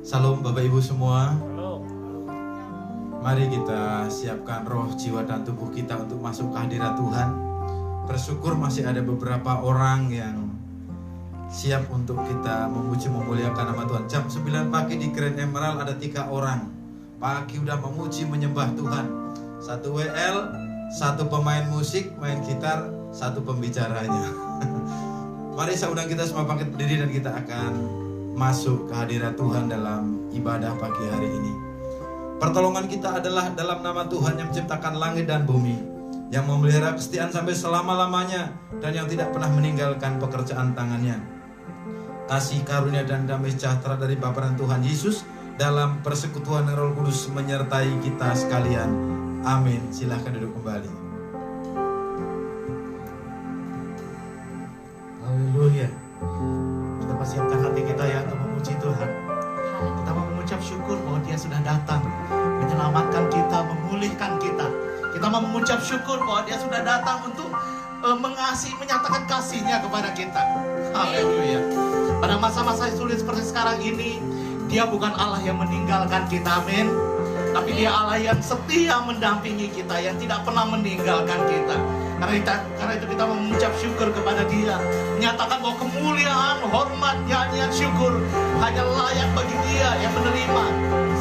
Salam Bapak Ibu semua. Mari kita siapkan roh, jiwa, dan tubuh kita untuk masuk ke hadirat Tuhan. Bersyukur masih ada beberapa orang yang siap untuk kita memuji memuliakan nama Tuhan. Jam 9 pagi di Grand Emerald ada 3 orang. Pagi udah memuji menyembah Tuhan. 1 WL, 1 pemain musik, main gitar, 1 pembicaranya. Mari saya undang kita semua bangkit berdiri dan kita akan masuk ke hadirat Tuhan dalam ibadah pagi hari ini. Pertolongan kita adalah dalam nama Tuhan yang menciptakan langit dan bumi, yang memelihara kesetiaan sampai selama-lamanya, dan yang tidak pernah meninggalkan pekerjaan tangannya. Kasih karunia dan damai sejahtera dari Bapa dan Tuhan Yesus dalam persekutuan Roh Kudus menyertai kita sekalian. Amin. Silahkan duduk kembali. Haleluya. Kita persiapkan hati kita ya untuk memuji Tuhan. Kita mau mengucap syukur bahwa Dia sudah datang menyelamatkan kita, memulihkan kita. Kita mau mengucap syukur bahwa Dia sudah datang untuk menyatakan kasih-Nya kepada kita. Haleluya. Pada masa-masa sulit seperti sekarang ini, Dia bukan Allah yang meninggalkan kita, amin. Tapi Dia Allah yang setia mendampingi kita, yang tidak pernah meninggalkan kita. Karena itu kita mau mengucap syukur kepada Dia, menyatakan bahwa kemuliaan, hormat, nyanyian, syukur hanya layak bagi Dia yang menerima.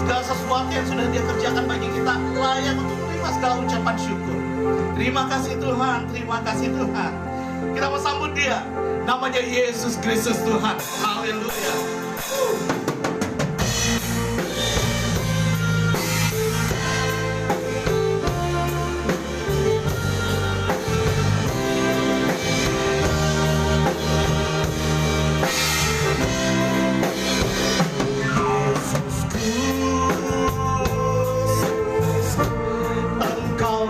Segala sesuatu yang sudah Dia kerjakan bagi kita layak untuk menerima segala ucapan syukur. Terima kasih Tuhan, terima kasih Tuhan. Kita mau sambut Dia, namanya Yesus Kristus Tuhan. Haleluya. Kau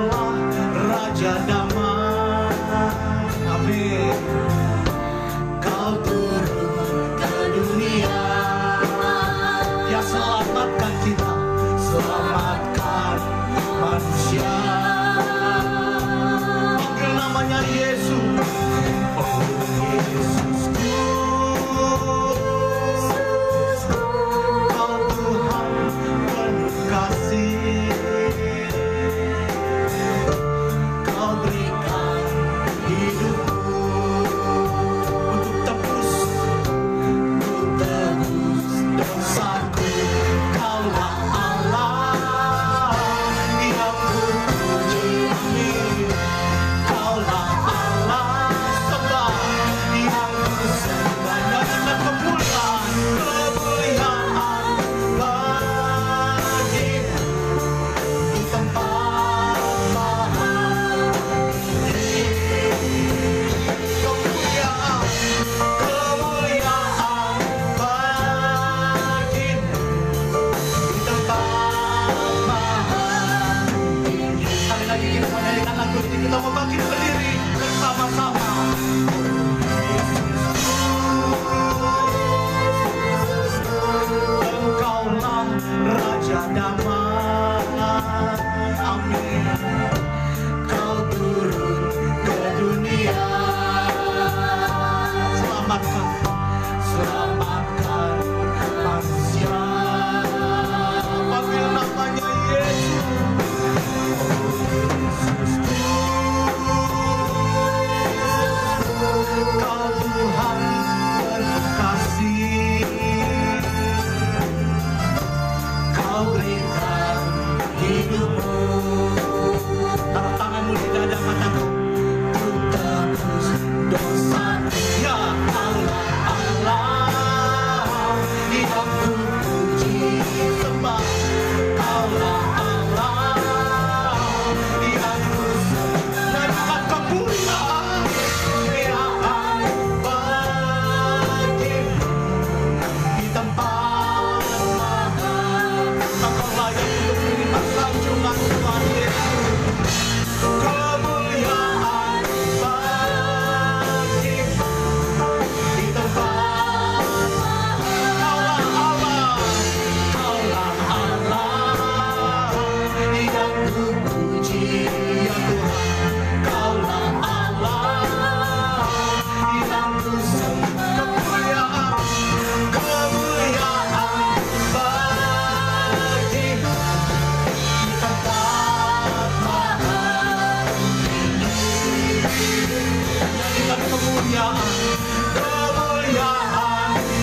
kemuliaan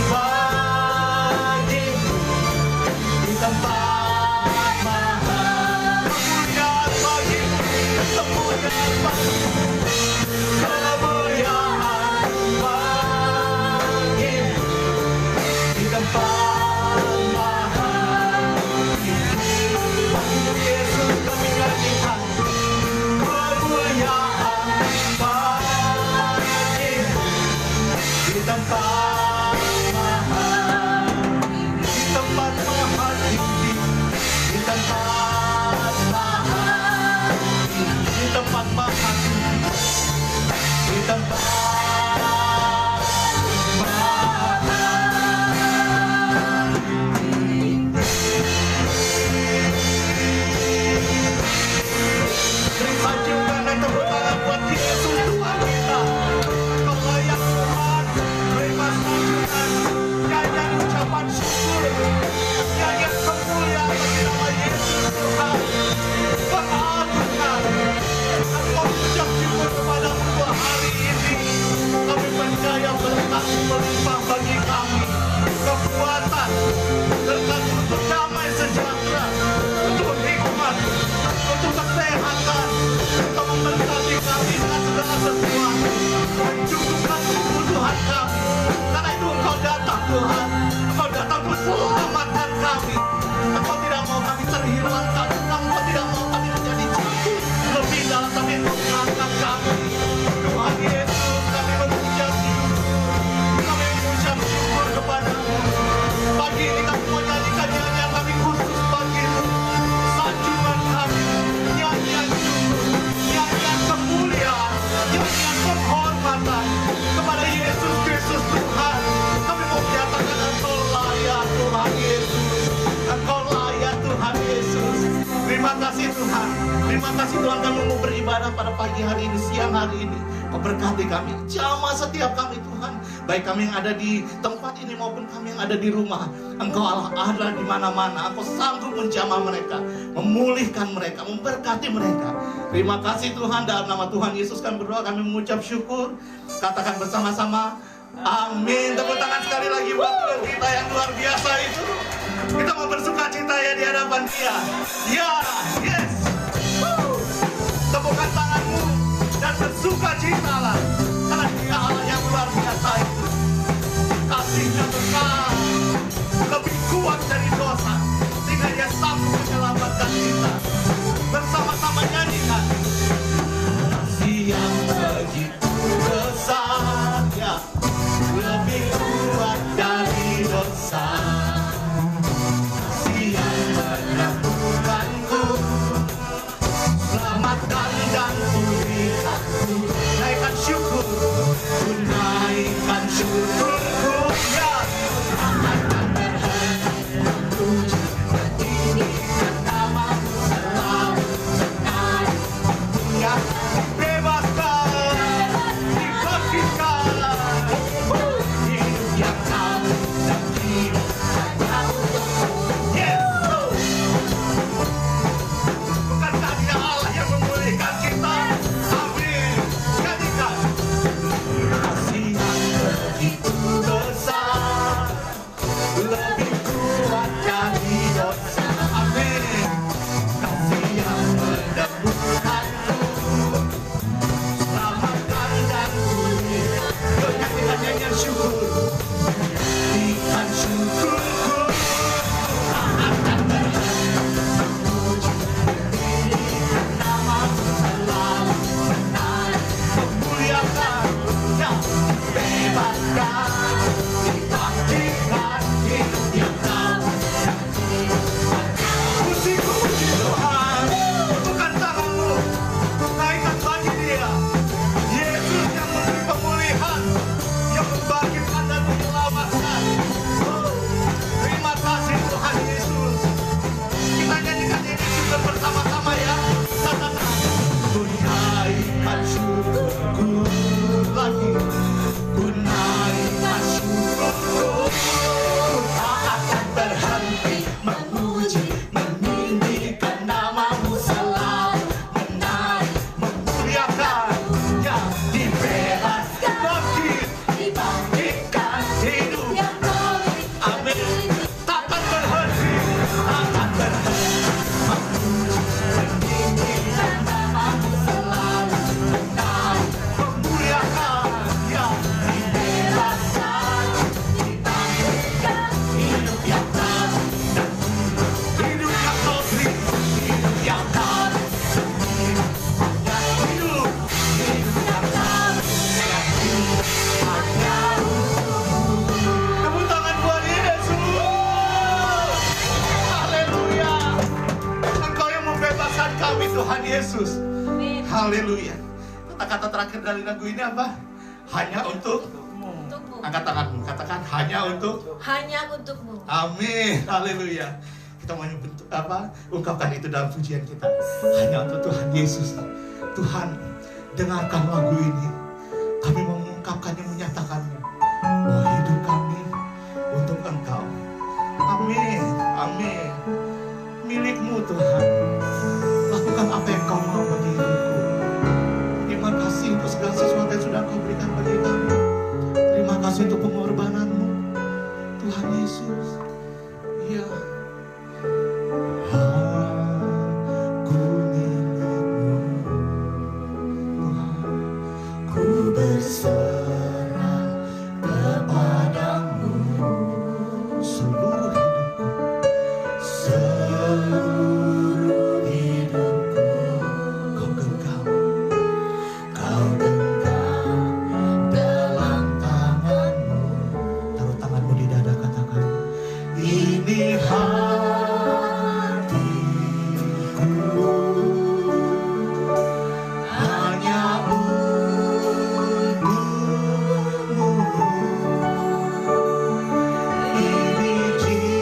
bagimu di tempat maha. Kemuliaan bagimu, kemuliaan bagimu, kemuliaan bagimu di tempat maha. Yesus kami nyanyikan kemuliaan bagimu di tempat maha, di tempat maha tinggi, di tempat maha, di tempat maha tinggi, di tempat terima juga dan tepuk tangan buat Yesus Tuhan kita. Engkau layak Tuhan. Terima sanjungan, nyanyian ucapan syukur, nyanyian kemuliaan bagi nama Yesus Tuhan. Pengagungan, Engkau ucap syukur kepadamu Tuhan hari ini. Kami percaya berkat-Mu melimpah bagi kami, kekuatan, berkat-Mu untuk damai sejahtera, untuk hikmat, untuk kesehatan, untuk memberkati kami dengan segala sesuatu, mencukupkan kebutuhan kami. Karena itu Engkau datang Tuhan, Engkau datang untuk selamatkan kami. Engkau tidak mau kami terhilangkan, Engkau tidak mau kami menjadi jatuh lebih dalam, tapi Engkau mengangkat kami. Tuhan Yesus, kami mengucap syukur kepadamu. Pagi ini kami mau nyanyikan nyanyian kami khusus bagimu. Sanjungan kami, nyanyian syukur, nyanyian kemuliaan, nyanyian penghormatan kepada Yesus Kristus Tuhan. Kami mau menyatakan Engkau layak Tuhan Yesus, Engkau layak Tuhan Yesus. Terima kasih Tuhan, terima kasih Tuhan kami mau beribadah pada pagi hari ini, siang hari ini. Kau berkati kami, jamah setiap kami Tuhan, baik kami yang ada di tempat ini maupun kami yang ada di rumah. Engkau Allah ada di mana-mana. Engkau sanggup menjamah mereka, memulihkan mereka, memberkati mereka. Terima kasih Tuhan, dalam nama Tuhan Yesus kami berdoa, kami mengucap syukur. Katakan bersama-sama, amin. Tepuk tangan sekali lagi buat Tuhan kita yang luar biasa itu. Kita mau bersuka cita ya di hadapan Dia. Ya, yes. Tepukkan tanganmu dan bersuka citalah, karena Dia Allah yang luar biasa itu. Kasih-Nya besar, lebih kuat dari dosa, sehingga Dia sanggup menyelamatkan kita. Bersama-sama nyanyikan. Kasih yang begitu besar, ya, lebih kuat dari dosa. Kasih yang menemukanku, selamatkan dan pulihkanku. Naikkan syukur, naikkan syukurku, ya. Akan berhentak puji dan tinggikan nama-Mu selalu sekali. Ya, bebaskan, dibangkitkan, hidup yang tahu dan hidup hanya untuk-Mu. Yes, bukankah Dia Allah yang memulihkan kita? Amin. Haleluya. Kata-kata terakhir dari lagu ini apa? Hanya untukmu. Angkat tanganmu, katakan hanya untukmu. Amin. Haleluya. Kita mau ungkapkan itu dalam pujian kita. Hanya untuk Tuhan Yesus. Tuhan, dengarkan lagu ini. Kami mau mengungkapkannya, menyatakannya bahwa hidup kami untuk Engkau. Amin. Amin. Milikmu Tuhan. Lakukan apa yang Kau mau bagi hidupku. Terima kasih untuk segala sesuatu yang sudah Kau berikan bagi kami. Terima kasih untuk pengorbananmu Tuhan Yesus. Ya, aku milikmu Tuhan. Ku berserah kepadamu seluruh hidupku, seluruh hidupku. Kau genggam dalam tanganmu. Taruh tanganmu di dada, katakan ini hatiku, hanya untukmu. Ini jiwaku,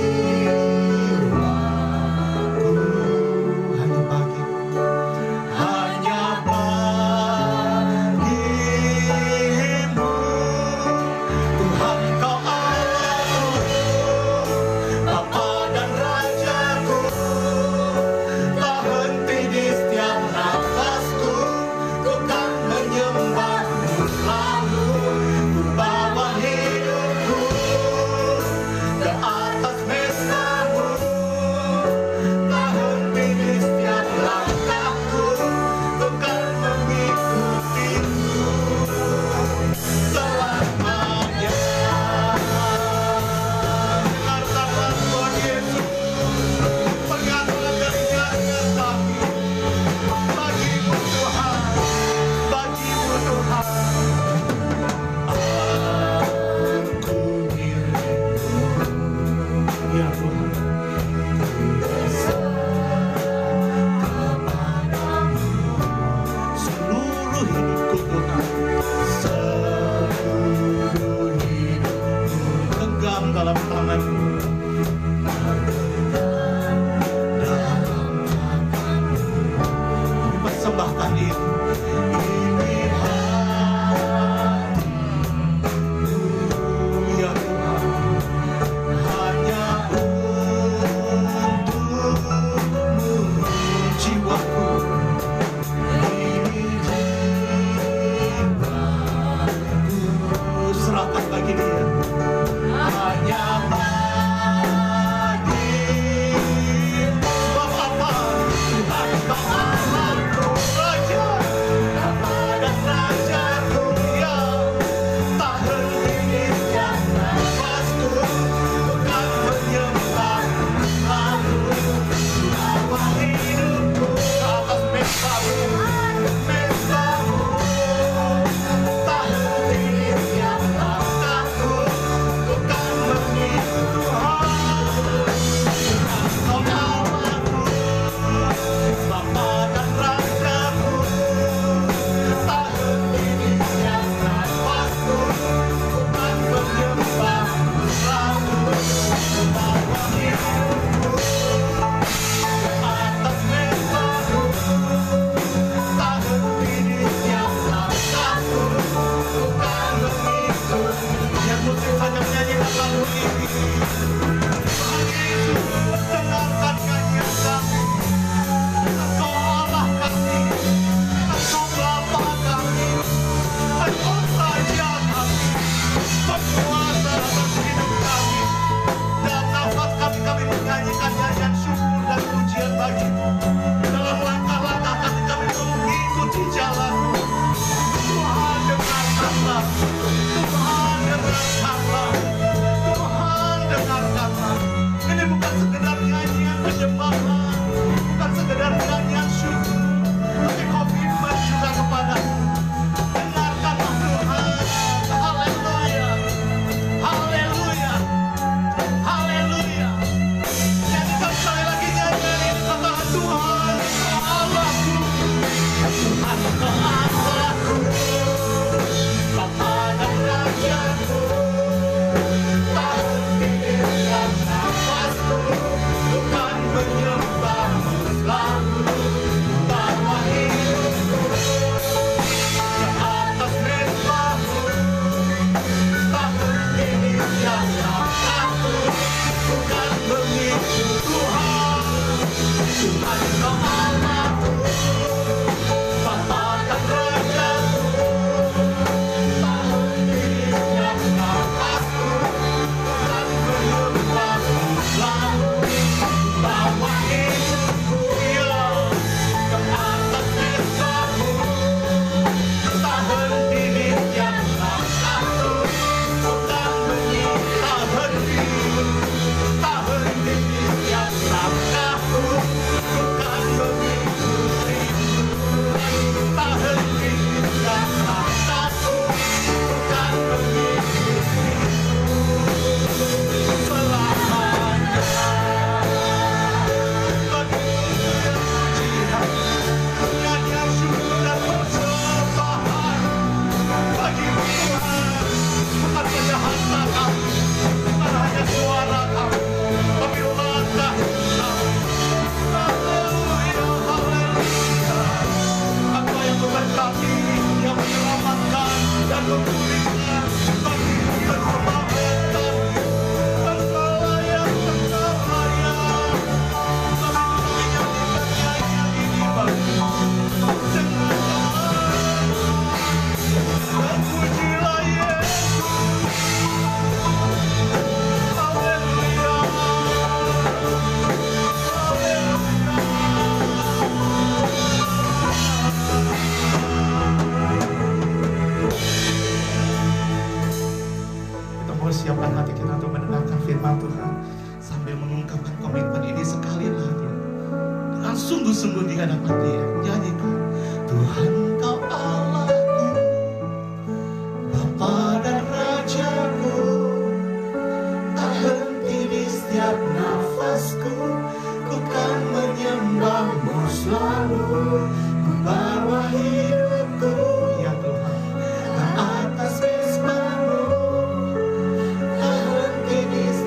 hanya bagimu, hanya bagimu. Tuhan, Kau Allahku, Bapa dan Rajaku. Tak henti di setiap nafasku, ku kan menyembahmu selalu. Ku bawa hidupku ke atas mesamu. Tak henti di setiap langkahku, ku kan mengikutimu selamanya. Dengarkanlah Tuhan Yesus, pegangan dari jangan kami. Bagimu Tuhan, bagimu Tuhan. Aku milikmu, ya Tuhan. Kepadamu seluruh hidupku Tuhan, seluruh hidupku. Genggam dalam tanganmu, dalam tanganmu. Kami persembahkan ini hatiku, ya Tuhan. Hanya untukmu jiwaku. Ini jiwaku, serahkan bagi Dia. Hanya bagimu. Sebab apa? Tuhan Kau Allahku, Raja. Siapkan hati kita untuk mendengarkan firman Tuhan sambil mengungkapkan komitmen ini sekali lagi dengan sungguh-sungguh di hadapan Dia. Nyanyikan, Tuhan Kau Allahku, Bapa dan Rajaku, tak henti di setiap nafasku, ku kan menyembah-Mu selalu, ku bawa hidupku ya Tuhan ke atas mesbah-Mu.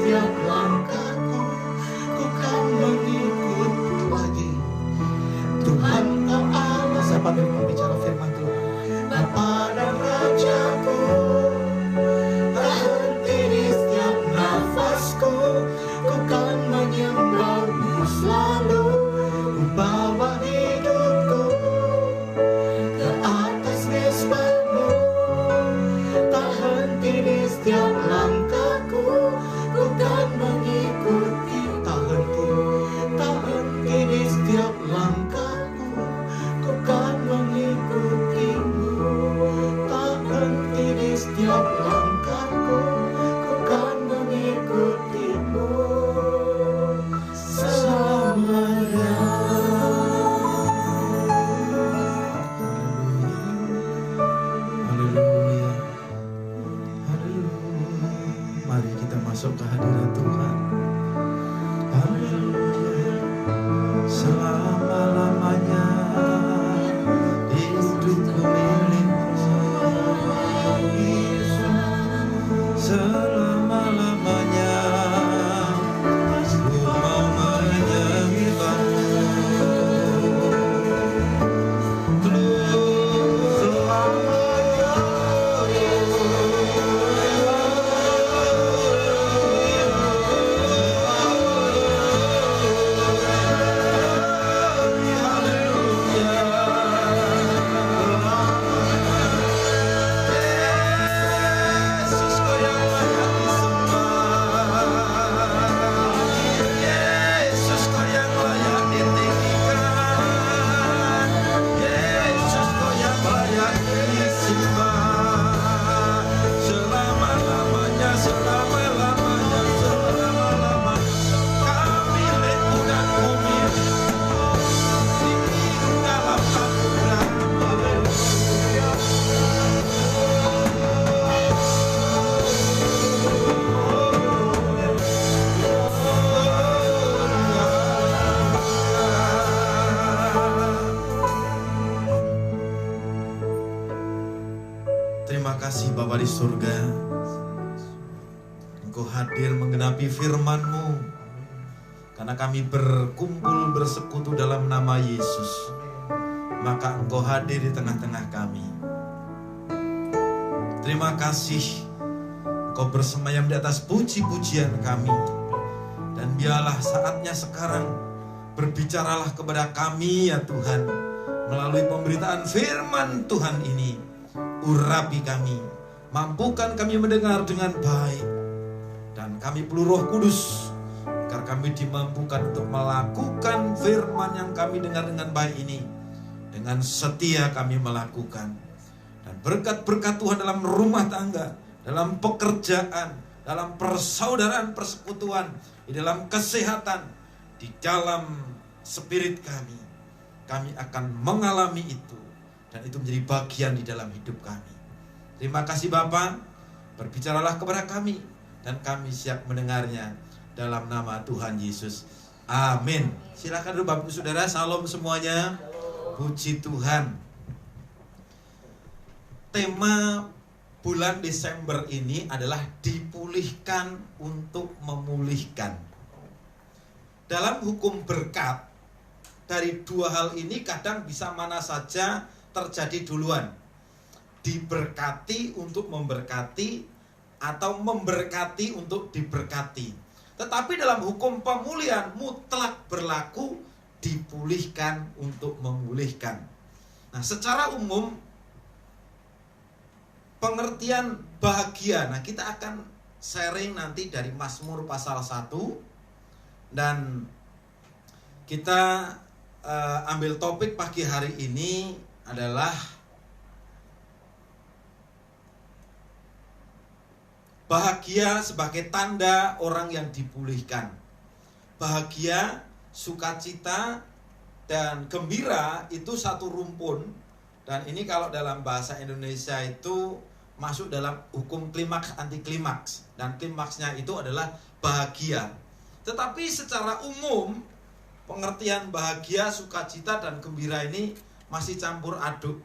Setiap langkahku, ku kan mengikut lagi. Tuhan Kau Allah, sambil membicara firman Tuhan, Bapa dan Rajaku, tak henti di setiap nafasku, ku kan menyembah-Mu selalu, ku bawa hidupku ke atas mesbah-Mu. Tak henti di setiap langkahku, ku kan mengikuti. Tak henti di setiap langkahku, ku kan mengikuti-Mu. Terima kasih Bapa di surga, Engkau hadir menggenapi firman-Mu, karena kami berkumpul bersekutu dalam nama Yesus, maka Engkau hadir di tengah-tengah kami. Terima kasih Engkau bersemayam di atas puji-pujian kami. Dan biarlah saatnya sekarang, berbicaralah kepada kami ya Tuhan, melalui pemberitaan firman Tuhan ini. Urapi kami, mampukan kami mendengar dengan baik. Dan kami perlu Roh Kudus, agar kami dimampukan untuk melakukan firman yang kami dengar dengan baik ini. Dengan setia kami melakukan. Dan berkat-berkat Tuhan dalam rumah tangga, dalam pekerjaan, dalam persaudaraan persekutuan, di dalam kesehatan, di dalam spirit kami akan mengalami itu, dan itu menjadi bagian di dalam hidup kami. Terima kasih Bapa, berbicaralah kepada kami, dan kami siap mendengarnya dalam nama Tuhan Yesus. Amin. Silakan dulu Bapak Saudara, salam semuanya. Puji Tuhan. Tema bulan Desember ini adalah dipulihkan untuk memulihkan. Dalam hukum berkat, dari dua hal ini kadang bisa mana saja terjadi duluan. Diberkati untuk memberkati, atau memberkati untuk diberkati. Tetapi dalam hukum pemulihan mutlak berlaku dipulihkan untuk memulihkan. Nah, secara umum pengertian bahagia, nah kita akan sharing nanti dari Mazmur pasal 1, dan kita ambil topik pagi hari ini adalah bahagia sebagai tanda orang yang dipulihkan. Bahagia, sukacita, dan gembira itu satu rumpun. Dan ini kalau dalam bahasa Indonesia itu masuk dalam hukum klimaks anti klimaks. Dan klimaksnya itu adalah bahagia. Tetapi secara umum pengertian bahagia, sukacita, dan gembira ini masih campur aduk.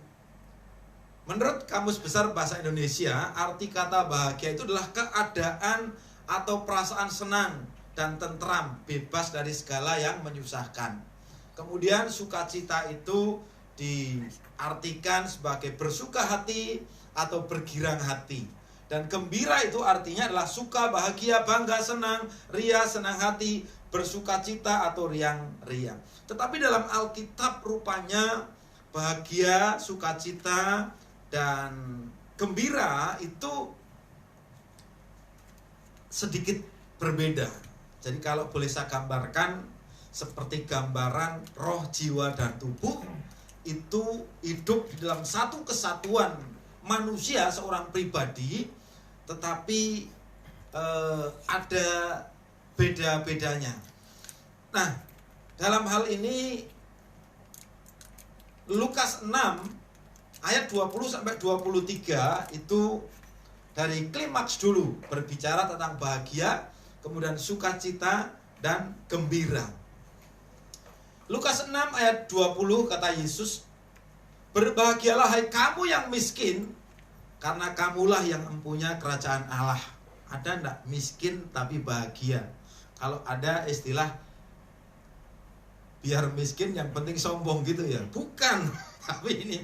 Menurut Kamus Besar Bahasa Indonesia, arti kata bahagia itu adalah keadaan atau perasaan senang dan tentram, bebas dari segala yang menyusahkan. Kemudian sukacita itu diartikan sebagai bersuka hati atau bergirang hati. Dan gembira itu artinya adalah suka, bahagia, bangga, senang, ria, senang hati, bersukacita atau riang-riang. Tetapi dalam Alkitab rupanya bahagia, sukacita, dan gembira itu sedikit berbeda. Jadi kalau boleh saya gambarkan seperti gambaran roh, jiwa, dan tubuh itu hidup di dalam satu kesatuan manusia, seorang pribadi, tetapi ada beda-bedanya. Nah, dalam hal ini Lukas 6 ayat 20-23 itu dari klimaks dulu, berbicara tentang bahagia, kemudian sukacita dan gembira. Lukas 6 ayat 20 kata Yesus, "Berbahagialah hai kamu yang miskin, karena kamulah yang empunya kerajaan Allah." Ada enggak miskin tapi bahagia? Kalau ada istilah biar miskin yang penting sombong gitu ya? Bukan. Tapi ini,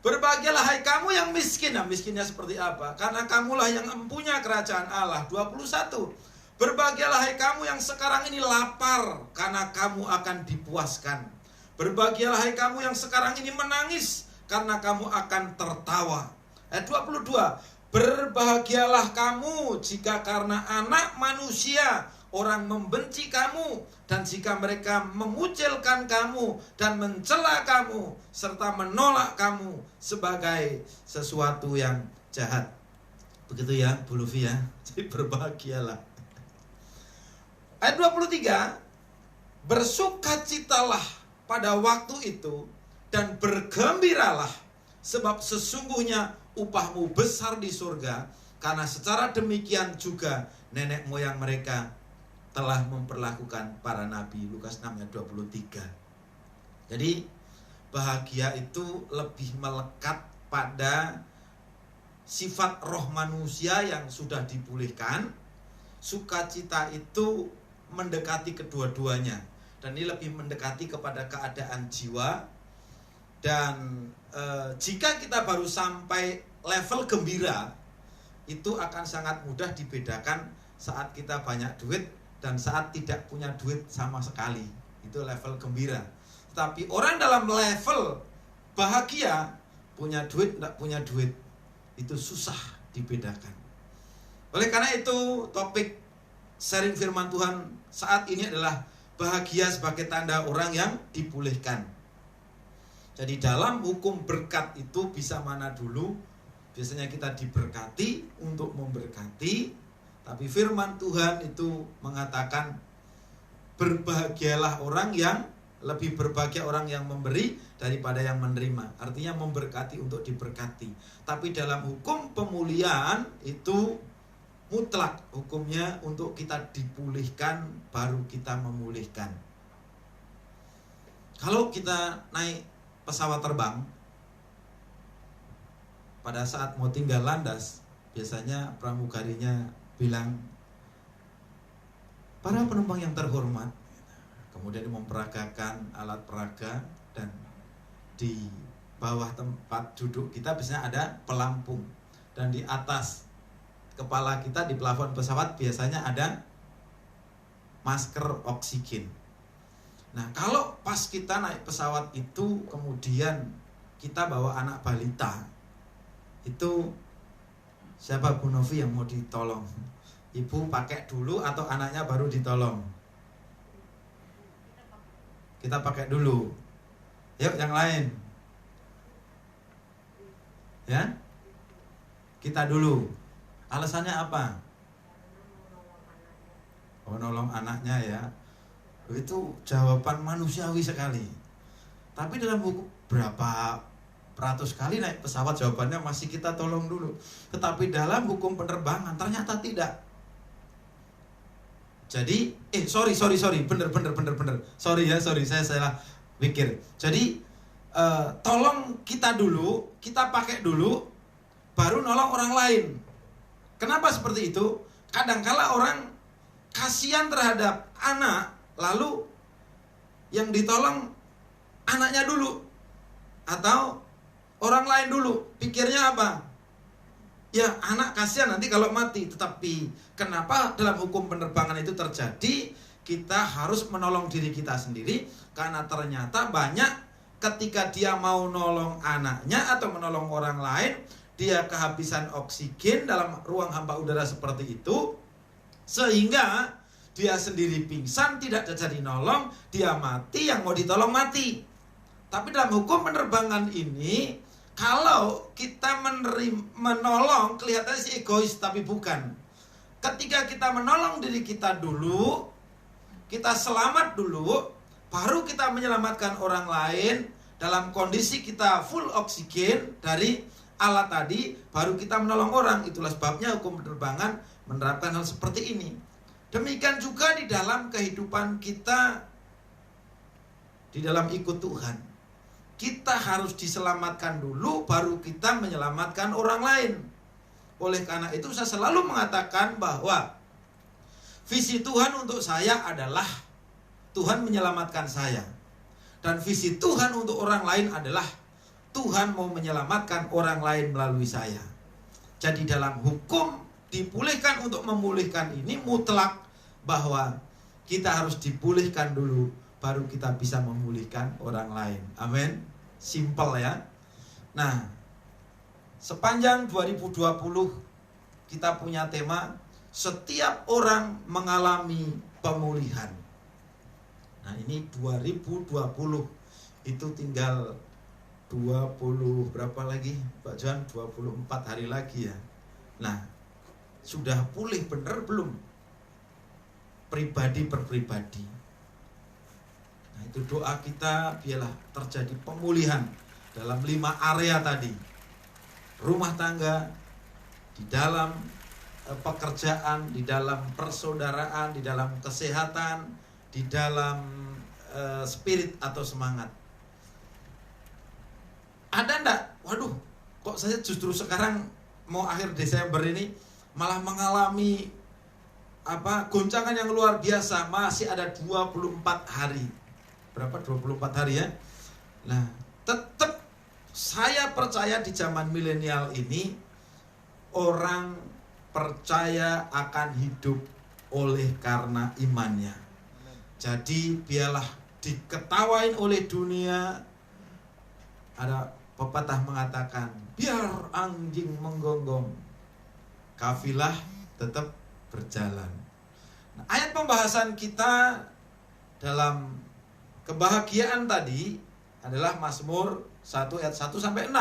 berbahagialah hai kamu yang miskin. Nah, miskinnya seperti apa? Karena kamulah yang empunya kerajaan Allah. 21. Berbahagialah hai kamu yang sekarang ini lapar, karena kamu akan dipuaskan. Berbahagialah hai kamu yang sekarang ini menangis, karena kamu akan tertawa. Ayat 22. Berbahagialah kamu jika karena anak manusia orang membenci kamu, dan jika mereka mengucilkan kamu dan mencela kamu serta menolak kamu sebagai sesuatu yang jahat. Begitu ya Bu Lufi ya. Jadi berbahagialah. Ayat 23. Bersukacitalah pada waktu itu dan bergembiralah, sebab sesungguhnya upahmu besar di surga, karena secara demikian juga nenek moyang mereka telah memperlakukan para nabi. Lukas 6 ayat 23. Jadi bahagia itu lebih melekat pada sifat roh manusia yang sudah dipulihkan, sukacita itu mendekati kedua-duanya. Dan ini lebih mendekati kepada keadaan jiwa. Dan jika kita baru sampai level gembira, itu akan sangat mudah dibedakan saat kita banyak duit dan saat tidak punya duit sama sekali. Itu level gembira. Tapi orang dalam level bahagia, punya duit, tidak punya duit, itu susah dibedakan. Oleh karena itu, topik sharing firman Tuhan saat ini adalah bahagia sebagai tanda orang yang dipulihkan. Jadi dalam hukum berkat itu bisa mana dulu? Biasanya kita diberkati untuk memberkati, tapi firman Tuhan itu mengatakan berbahagialah orang yang, lebih berbahagia orang yang memberi daripada yang menerima. Artinya memberkati untuk diberkati. Tapi dalam hukum pemulihan itu mutlak hukumnya untuk kita dipulihkan baru kita memulihkan. Kalau kita naik pesawat terbang, pada saat mau tinggal landas, biasanya pramugarinya bilang, para penumpang yang terhormat, kemudian memperagakan alat peraga, dan di bawah tempat duduk kita biasanya ada pelampung, dan di atas kepala kita di plafon pesawat biasanya ada masker oksigen. Nah, kalau pas kita naik pesawat itu kemudian kita bawa anak balita, itu siapa Bu Novi yang mau ditolong? Ibu pakai dulu atau anaknya baru ditolong? Kita pakai dulu. Yuk yang lain. Ya? Kita dulu. Alasannya apa? Oh, nolong anaknya ya. Itu jawaban manusiawi sekali. Tapi dalam buku berapa ratus kali naik pesawat jawabannya masih kita tolong dulu. Tetapi dalam hukum penerbangan ternyata tidak. Jadi, sorry, bener. Sorry, saya salah pikir. Jadi, tolong kita dulu, kita pakai dulu, baru nolong orang lain. Kenapa seperti itu? Kadangkala orang kasihan terhadap anak, lalu yang ditolong anaknya dulu atau orang lain dulu. Pikirnya apa? Ya, anak kasihan nanti kalau mati. Tetapi kenapa dalam hukum penerbangan itu terjadi? Kita harus menolong diri kita sendiri, karena ternyata banyak ketika dia mau nolong anaknya atau menolong orang lain, dia kehabisan oksigen dalam ruang hampa udara seperti itu, sehingga dia sendiri pingsan, tidak jadi nolong, dia mati, yang mau ditolong mati. Tapi dalam hukum penerbangan ini, kalau kita menolong, kelihatannya sih egois, tapi bukan. Ketika kita menolong diri kita dulu, kita selamat dulu, baru kita menyelamatkan orang lain, dalam kondisi kita full oksigen dari alat tadi, baru kita menolong orang. Itulah sebabnya hukum penerbangan menerapkan hal seperti ini. Demikian juga di dalam kehidupan kita, di dalam ikut Tuhan. Kita harus diselamatkan dulu, baru kita menyelamatkan orang lain. Oleh karena itu saya selalu mengatakan bahwa visi Tuhan untuk saya adalah Tuhan menyelamatkan saya. Dan visi Tuhan untuk orang lain adalah Tuhan mau menyelamatkan orang lain melalui saya. Jadi dalam hukum dipulihkan untuk memulihkan ini mutlak, bahwa kita harus dipulihkan dulu, baru kita bisa memulihkan orang lain. Amin. Simple ya. Nah, sepanjang 2020 kita punya tema setiap orang mengalami pemulihan. Nah, ini 2020 itu tinggal 20 berapa lagi Pak Johan? 24 hari lagi ya. Nah, sudah pulih bener belum? Pribadi per pribadi. Nah, itu doa kita biarlah terjadi pemulihan dalam 5 area tadi. Rumah tangga, di dalam pekerjaan, di dalam persaudaraan, di dalam kesehatan, di dalam spirit atau semangat. Ada enggak? Waduh, kok saya justru sekarang mau akhir Desember ini malah mengalami goncangan yang luar biasa. Masih ada 24 hari. Berapa? 24 hari ya. Nah, tetap saya percaya di zaman milenial ini orang percaya akan hidup oleh karena imannya. Jadi biarlah diketawain oleh dunia. Ada pepatah mengatakan, biar anjing menggonggong, kafilah tetap berjalan. Nah, ayat pembahasan kita dalam kebahagiaan tadi adalah Mazmur 1 ayat 1 sampai 6.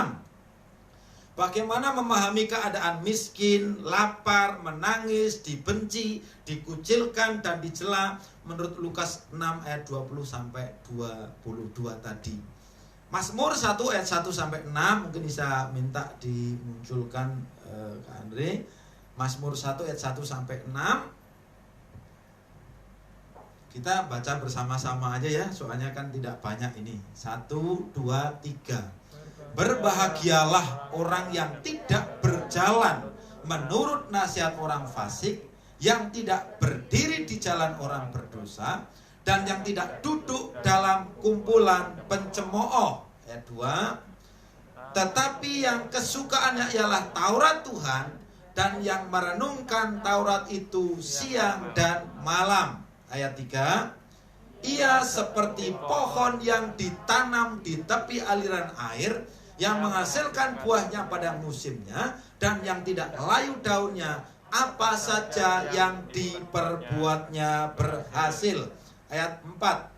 Bagaimana memahami keadaan miskin, lapar, menangis, dibenci, dikucilkan dan dicela menurut Lukas 6 ayat 20 sampai 22 tadi. Mazmur 1 ayat 1 sampai 6 mungkin bisa minta dimunculkan Kak Andre. Mazmur 1 ayat 1 sampai 6. Kita baca bersama-sama aja ya, soalnya kan tidak banyak ini. 1, 2, 3. Berbahagialah orang yang tidak berjalan menurut nasihat orang fasik, yang tidak berdiri di jalan orang berdosa, dan yang tidak duduk dalam kumpulan pencemooh. Ayat 2. Tetapi yang kesukaannya ialah Taurat Tuhan, dan yang merenungkan Taurat itu siang dan malam. Ayat 3. Ia seperti pohon yang ditanam di tepi aliran air, yang menghasilkan buahnya pada musimnya, dan yang tidak layu daunnya, apa saja yang diperbuatnya berhasil. Ayat 4.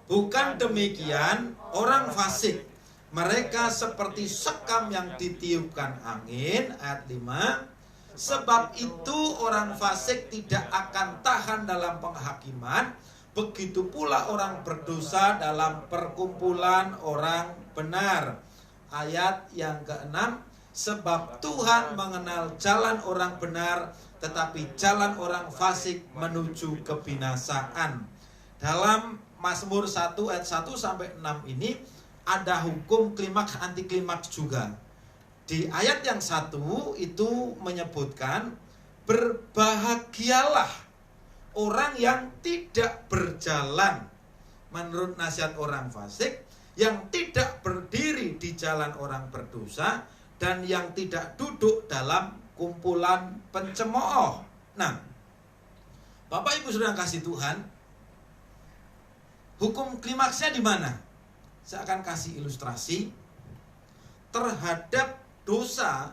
Bukan demikian orang fasik, mereka seperti sekam yang ditiupkan angin. Ayat 5. Sebab itu orang fasik tidak akan tahan dalam penghakiman, begitu pula orang berdosa dalam perkumpulan orang benar. Ayat yang ke-6. Sebab Tuhan mengenal jalan orang benar, tetapi jalan orang fasik menuju kebinasaan. Dalam Mazmur 1 ayat 1 sampai 6 ini ada hukum klimaks anti klimaks juga. Di ayat yang 1 itu menyebutkan berbahagialah orang yang tidak berjalan menurut nasihat orang fasik, yang tidak berdiri di jalan orang berdosa, dan yang tidak duduk dalam kumpulan pencemooh. Nah, Bapak Ibu Saudara kasih Tuhan, hukum klimaksnya di mana? Saya akan kasih ilustrasi terhadap dosa,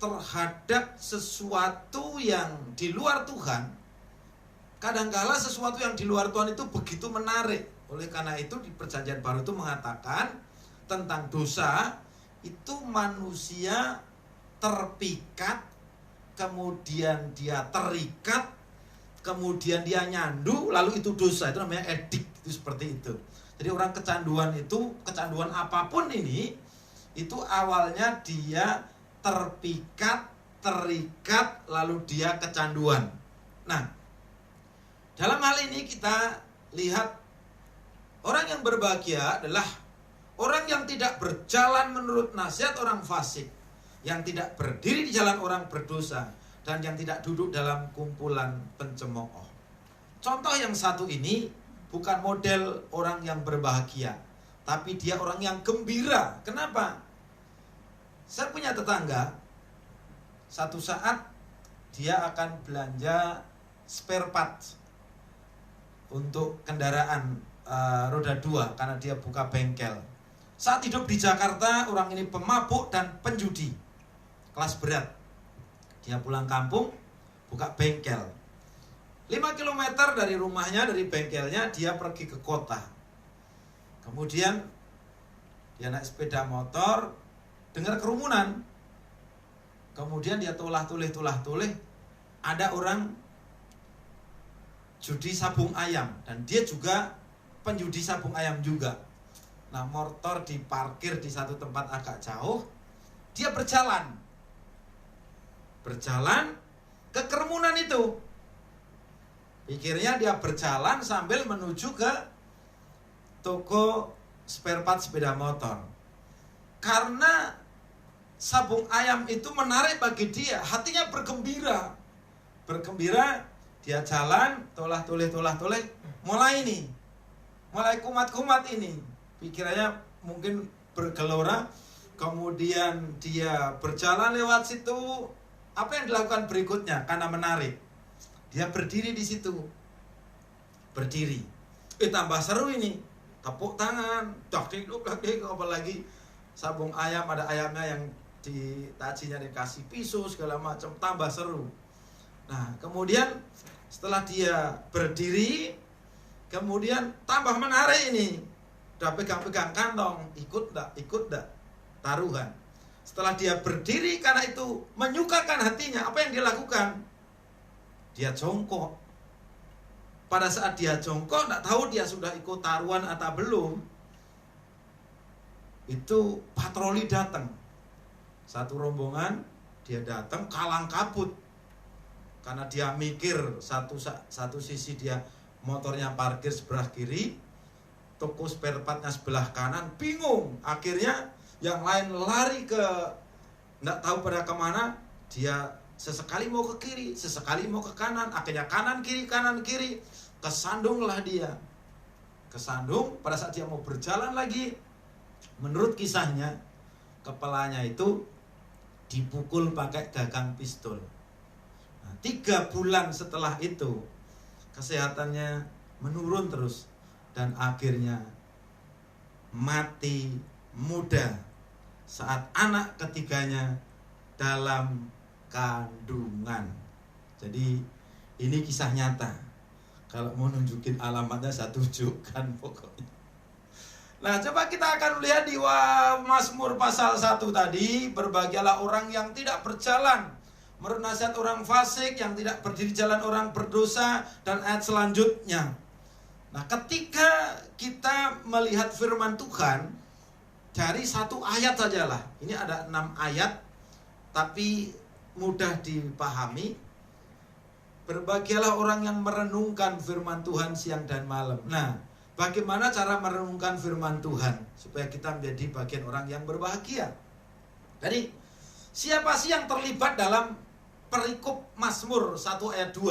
terhadap sesuatu yang di luar Tuhan. Kadangkala sesuatu yang di luar Tuhan itu begitu menarik. Oleh karena itu di Perjanjian Baru itu mengatakan tentang dosa, itu manusia terpikat, kemudian dia terikat, kemudian dia nyandu, lalu itu dosa. Itu namanya edik, itu seperti itu. Jadi orang kecanduan itu, kecanduan apapun ini, itu awalnya dia terpikat, terikat, lalu dia kecanduan. Nah, dalam hal ini kita lihat orang yang berbahagia adalah orang yang tidak berjalan menurut nasihat orang fasik, yang tidak berdiri di jalan orang berdosa, dan yang tidak duduk dalam kumpulan pencemooh. Contoh yang satu ini bukan model orang yang berbahagia, tapi dia orang yang gembira. Kenapa? Saya punya tetangga, satu saat dia akan belanja spare part untuk kendaraan roda 2 karena dia buka bengkel. Saat hidup di Jakarta, orang ini pemabuk dan penjudi kelas berat. Dia pulang kampung, buka bengkel. 5 km dari rumahnya, dari bengkelnya, dia pergi ke kota. Kemudian dia naik sepeda motor, dengar kerumunan. Kemudian dia tulah-tulih, ada orang judi sabung ayam, dan dia juga penjudi sabung ayam juga. Nah, motor diparkir di satu tempat agak jauh. Dia berjalan ke kerumunan itu. Pikirnya dia berjalan sambil menuju ke toko spare part sepeda motor. Karena sabung ayam itu menarik bagi dia, hatinya bergembira. Bergembira, dia jalan, tolah-toleh, mulai kumat-kumat ini. Pikirannya mungkin bergelora, kemudian dia berjalan lewat situ. Apa yang dilakukan berikutnya? Karena menarik, dia berdiri di situ. Berdiri. Tambah seru ini. Tepuk tangan, apalagi sabung ayam, ada ayamnya yang tajinya dikasih pisau segala macam, tambah seru. Nah, kemudian setelah dia berdiri, kemudian tambah menarik ini. Udah pegang-pegang kantong, ikut dak, taruhan. Setelah dia berdiri, karena itu menyukakan hatinya, apa yang dia lakukan? Dia jongkok. Pada saat dia jongkok, tidak tahu dia sudah ikut taruhan atau belum. Itu patroli datang. Satu rombongan, dia datang kalang kabut. Karena dia mikir satu sisi dia motornya parkir sebelah kiri, toko spare partnya sebelah kanan, bingung. Akhirnya yang lain lari ke, tidak tahu pada kemana. Dia sesekali mau ke kiri, sesekali mau ke kanan. Akhirnya kanan kiri. Kesandunglah dia. Kesandung pada saat dia mau berjalan lagi. Menurut kisahnya, kepalanya itu dipukul pakai gagang pistol. Nah, 3 bulan setelah itu, kesehatannya menurun terus. Dan akhirnya mati muda saat anak ketiganya dalam kandungan. Jadi ini kisah nyata. Kalau mau nunjukin alamatnya saya tunjukkan pokoknya. Nah, coba kita akan melihat di Mazmur pasal 1 tadi. Berbahagialah orang yang tidak berjalan menurut nasihat orang fasik, yang tidak berdiri jalan orang berdosa, dan ayat selanjutnya. Nah, ketika kita melihat firman Tuhan dari 1 ayat sajalah. Ini ada 6 ayat, tapi mudah dipahami. Berbahagialah orang yang merenungkan firman Tuhan siang dan malam. Nah, bagaimana cara merenungkan firman Tuhan supaya kita menjadi bagian orang yang berbahagia? Jadi, siapa sih yang terlibat dalam perikop Mazmur 1 ayat 2,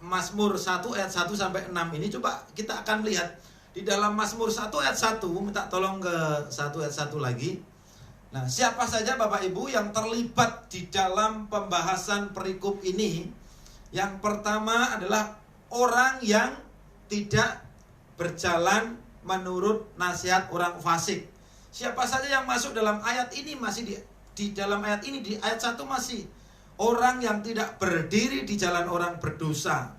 Mazmur 1 ayat 1 sampai 6 ini? Coba kita akan melihat di dalam Mazmur 1 ayat 1, minta tolong ke 1 ayat 1 lagi. Nah, siapa saja Bapak Ibu yang terlibat di dalam pembahasan perikop ini? Yang pertama adalah orang yang tidak berjalan menurut nasihat orang fasik. Siapa saja yang masuk dalam ayat ini? Masih di dalam ayat ini, di ayat 1 masih. Orang yang tidak berdiri di jalan orang berdosa.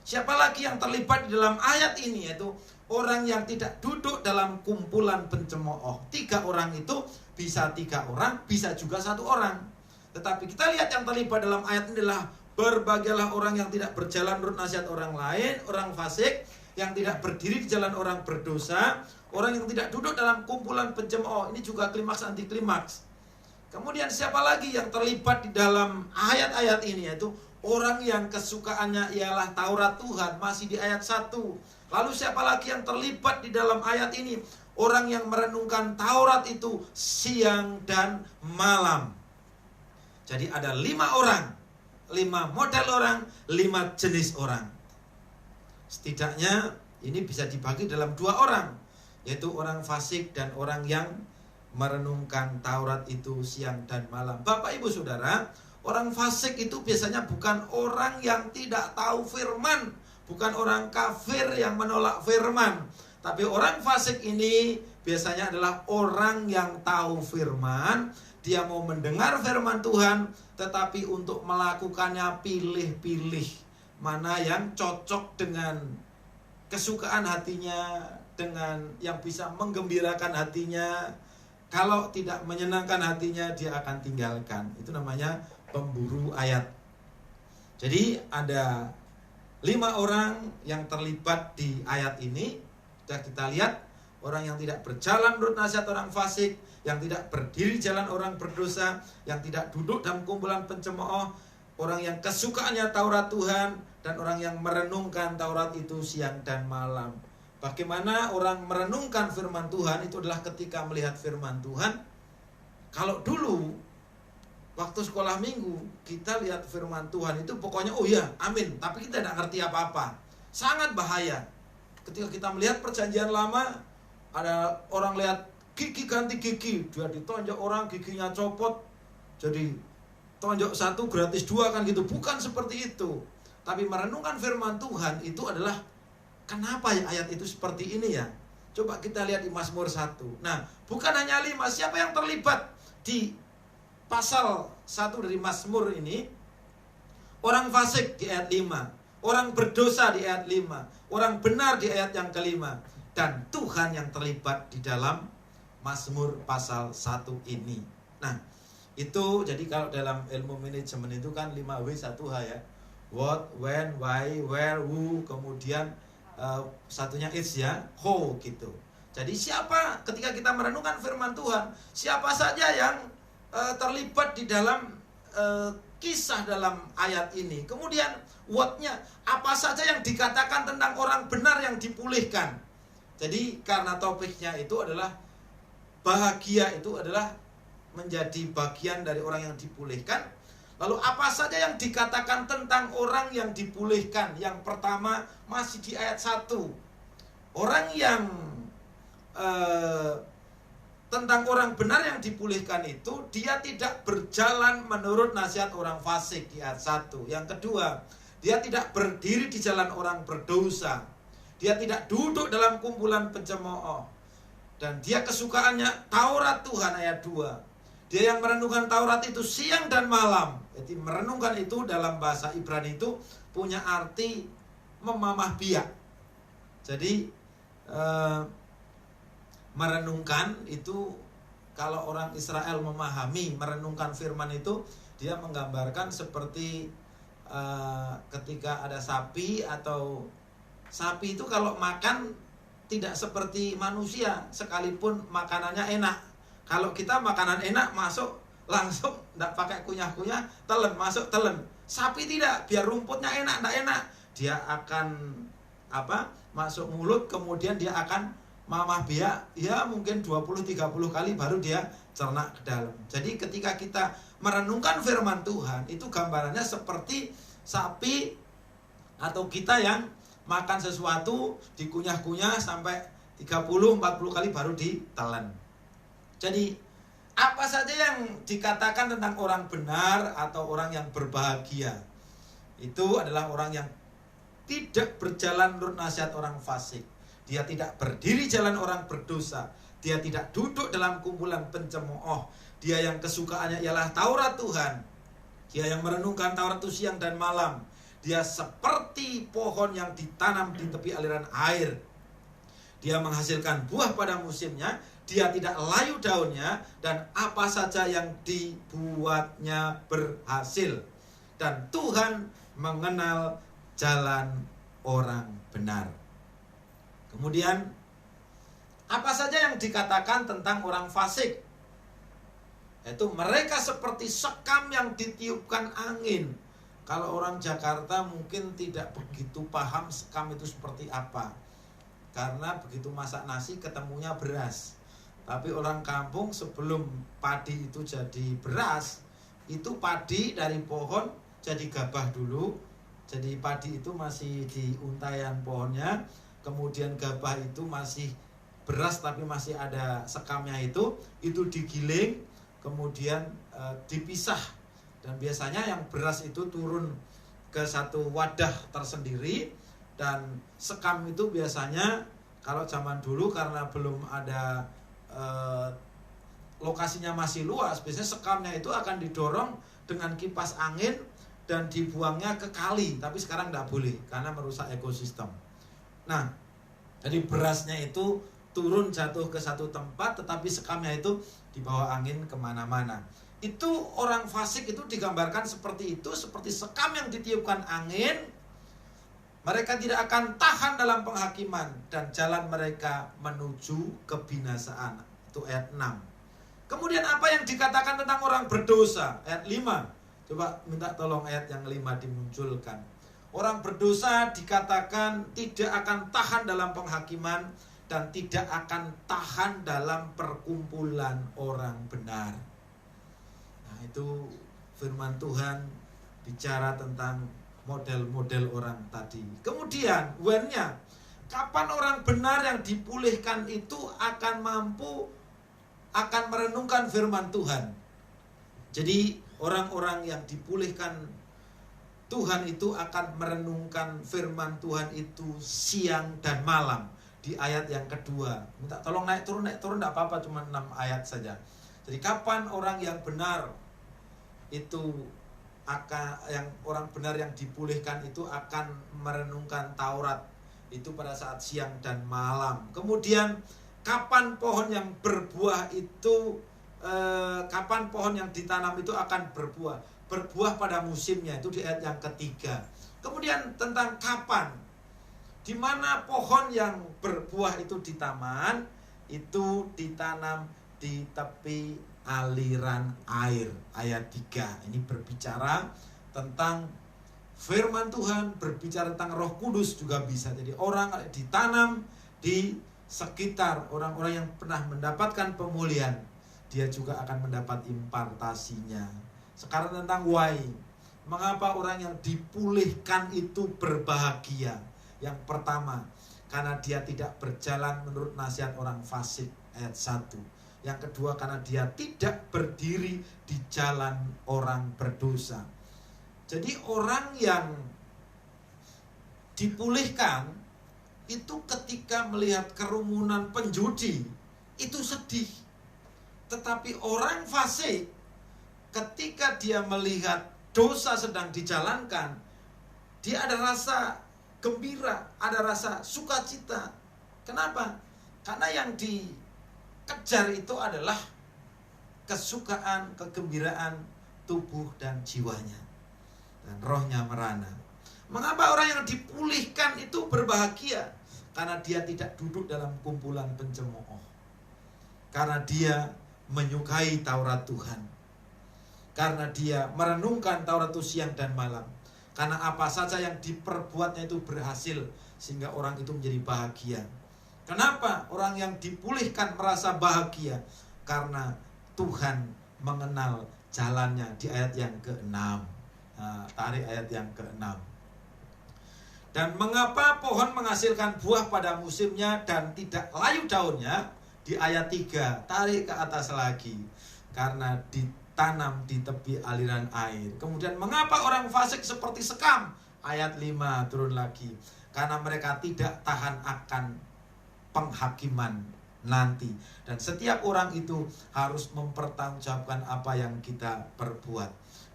Siapa lagi yang terlibat di dalam ayat ini? Yaitu orang yang tidak duduk dalam kumpulan pencemooh. 3 orang itu bisa 3 orang, bisa juga 1 orang. Tetapi kita lihat yang terlibat dalam ayat ini adalah berbahagialah orang yang tidak berjalan menurut nasihat orang lain, orang fasik, yang tidak berdiri di jalan orang berdosa, orang yang tidak duduk dalam kumpulan pencemooh. Ini juga klimaks anti klimaks. Kemudian siapa lagi yang terlibat di dalam ayat-ayat ini? Yaitu orang yang kesukaannya ialah Taurat Tuhan, masih di ayat 1. Lalu siapa lagi yang terlibat di dalam ayat ini? Orang yang merenungkan Taurat itu siang dan malam. Jadi ada 5 orang, 5 model orang, 5 jenis orang. Setidaknya ini bisa dibagi dalam 2 orang, yaitu orang fasik dan orang yang merenungkan Taurat itu siang dan malam. Bapak Ibu Saudara, orang fasik itu biasanya bukan orang yang tidak tahu firman, bukan orang kafir yang menolak firman. Tapi orang fasik ini biasanya adalah orang yang tahu firman. Dia mau mendengar firman Tuhan, tetapi untuk melakukannya pilih-pilih. Mana yang cocok dengan kesukaan hatinya, dengan yang bisa menggembirakan hatinya. Kalau tidak menyenangkan hatinya, dia akan tinggalkan. Itu namanya pemburu ayat. Jadi ada 5 orang yang terlibat di ayat ini. Sudah kita lihat, orang yang tidak berjalan menurut nasihat orang fasik, yang tidak berdiri jalan orang berdosa, yang tidak duduk dalam kumpulan pencemooh, orang yang kesukaannya Taurat Tuhan, dan orang yang merenungkan Taurat itu siang dan malam. Bagaimana orang merenungkan firman Tuhan? Itu adalah ketika melihat firman Tuhan, Kalau dulu waktu sekolah minggu kita lihat firman Tuhan itu pokoknya oh ya amin, tapi kita tidak ngerti apa-apa. Sangat bahaya. Ketika kita melihat perjanjian lama, ada orang lihat gigi ganti gigi, dia ditonjok orang giginya copot, jadi tonjok 1 gratis 2 kan gitu. Bukan seperti itu. Tapi merenungkan firman Tuhan itu adalah kenapa ya ayat itu seperti ini ya. Coba kita lihat di Mazmur 1. Nah, bukan hanya 5, siapa yang terlibat di pasal 1 dari Mazmur ini? Orang fasik di ayat 5, orang berdosa di ayat 5, orang benar di ayat yang kelima, dan Tuhan yang terlibat di dalam Mazmur pasal 1 ini. Nah, itu jadi kalau dalam ilmu manajemen itu kan 5W 1H ya. What, when, why, where, who, kemudian satunya is ya, how gitu. Jadi siapa ketika kita merenungkan firman Tuhan, siapa saja yang terlibat di dalam kisah dalam ayat ini. Kemudian what-nya, apa saja yang dikatakan tentang orang benar yang dipulihkan. Jadi karena topiknya itu adalah bahagia itu adalah menjadi bagian dari orang yang dipulihkan. Lalu apa saja yang dikatakan tentang orang yang dipulihkan? Yang pertama masih di ayat 1. Orang yang tentang orang benar yang dipulihkan itu, dia tidak berjalan menurut nasihat orang fasik di ayat 1. Yang kedua, dia tidak berdiri di jalan orang berdosa. Dia tidak duduk dalam kumpulan pencemooh. Dan dia kesukaannya Taurat Tuhan ayat 2. Dia yang merenungkan Taurat itu siang dan malam. Jadi merenungkan itu dalam bahasa Ibrani itu punya arti memamah biak. Jadi merenungkan itu kalau orang Israel memahami merenungkan firman itu, dia menggambarkan seperti ketika ada sapi atau sapi itu kalau makan tidak seperti manusia sekalipun makanannya enak. Kalau kita makanan enak masuk langsung, tidak pakai kunyah-kunyah, telan, masuk telan. Sapi tidak, biar rumputnya enak, tidak enak, dia akan masuk mulut, kemudian dia akan mamah biak, ya mungkin 20-30 kali baru dia cerna ke dalam. Jadi ketika kita merenungkan firman Tuhan, itu gambarannya seperti sapi atau kita yang makan sesuatu dikunyah-kunyah sampai 30-40 kali baru ditelan. Jadi apa saja yang dikatakan tentang orang benar atau orang yang berbahagia, itu adalah orang yang tidak berjalan menurut nasihat orang fasik. Dia tidak berdiri jalan orang berdosa. Dia tidak duduk dalam kumpulan pencemooh. Dia yang kesukaannya ialah Taurat Tuhan. Dia yang merenungkan Taurat itu siang dan malam. Dia seperti pohon yang ditanam di tepi aliran air. Dia menghasilkan buah pada musimnya. Dia tidak layu daunnya, dan apa saja yang dibuatnya berhasil. Dan Tuhan mengenal jalan orang benar. Kemudian apa saja yang dikatakan tentang orang fasik? Yaitu mereka seperti sekam yang ditiupkan angin. Kalau orang Jakarta mungkin tidak begitu paham sekam itu seperti apa, karena begitu masak nasi ketemunya beras. Tapi orang kampung sebelum padi itu jadi beras, itu padi dari pohon jadi gabah dulu. Jadi padi itu masih di untaian pohonnya, kemudian gabah itu masih beras tapi masih ada sekamnya itu digiling, kemudian dipisah. Dan biasanya yang beras itu turun ke satu wadah tersendiri, dan sekam itu biasanya kalau zaman dulu karena belum ada lokasinya masih luas, biasanya sekamnya itu akan didorong dengan kipas angin dan dibuangnya ke kali. Tapi sekarang tidak boleh karena merusak ekosistem. Nah, jadi berasnya itu turun jatuh ke satu tempat, tetapi sekamnya itu dibawa angin kemana-mana. Itu orang fasik itu digambarkan seperti itu, seperti sekam yang ditiupkan angin. Mereka tidak akan tahan dalam penghakiman, dan jalan mereka menuju kebinasaan. Itu ayat 6. Kemudian apa yang dikatakan tentang orang berdosa? Ayat 5. Coba minta tolong ayat yang 5 dimunculkan. Orang berdosa dikatakan tidak akan tahan dalam penghakiman dan tidak akan tahan dalam perkumpulan orang benar. Nah, itu firman Tuhan bicara tentang model-model orang tadi. Kemudian when-nya, kapan orang benar yang dipulihkan itu akan merenungkan firman Tuhan. Jadi orang-orang yang dipulihkan Tuhan itu akan merenungkan firman Tuhan itu siang dan malam. Di ayat yang kedua, minta tolong naik turun tidak apa-apa, cuma 6 ayat saja. Jadi kapan orang yang benar itu orang benar yang dipulihkan itu akan merenungkan Taurat itu pada saat siang dan malam. Kemudian kapan pohon yang berbuah itu kapan pohon yang ditanam itu akan berbuah pada musimnya, itu di ayat yang ketiga. Kemudian tentang kapan, di mana pohon yang berbuah itu di taman, itu ditanam di tepi aliran air. Ayat 3 ini berbicara tentang firman Tuhan, berbicara tentang Roh Kudus juga bisa. Jadi orang ditanam di sekitar orang-orang yang pernah mendapatkan pemulihan, dia juga akan mendapat impartasinya. Sekarang tentang why, mengapa orang yang dipulihkan itu berbahagia? Yang pertama, karena dia tidak berjalan menurut nasihat orang fasik, ayat 1. Yang kedua, karena dia tidak berdiri di jalan orang berdosa. Jadi orang yang dipulihkan itu ketika melihat kerumunan penjudi itu sedih. Tetapi orang fasik ketika dia melihat dosa sedang dijalankan, dia ada rasa gembira, ada rasa sukacita. Kenapa? Karena yang dikejar itu adalah kesukaan, kegembiraan tubuh dan jiwanya. Dan rohnya merana. Mengapa orang yang dipulihkan itu berbahagia? Karena dia tidak duduk dalam kumpulan pencemooh. Karena dia menyukai Taurat Tuhan. Karena dia merenungkan Taurat itu siang dan malam. Karena apa saja yang diperbuatnya itu berhasil, sehingga orang itu menjadi bahagia. Kenapa orang yang dipulihkan merasa bahagia? Karena Tuhan mengenal jalannya. Di ayat yang ke-6. Tarik ayat yang ke-6. Dan mengapa pohon menghasilkan buah pada musimnya dan tidak layu daunnya? Di ayat 3, tarik ke atas lagi. Karena ditanam di tepi aliran air. Kemudian mengapa orang fasik seperti sekam? Ayat 5, turun lagi. Karena mereka tidak tahan akan penghakiman nanti. Dan setiap orang itu harus mempertanggungjawabkan apa yang kita perbuat.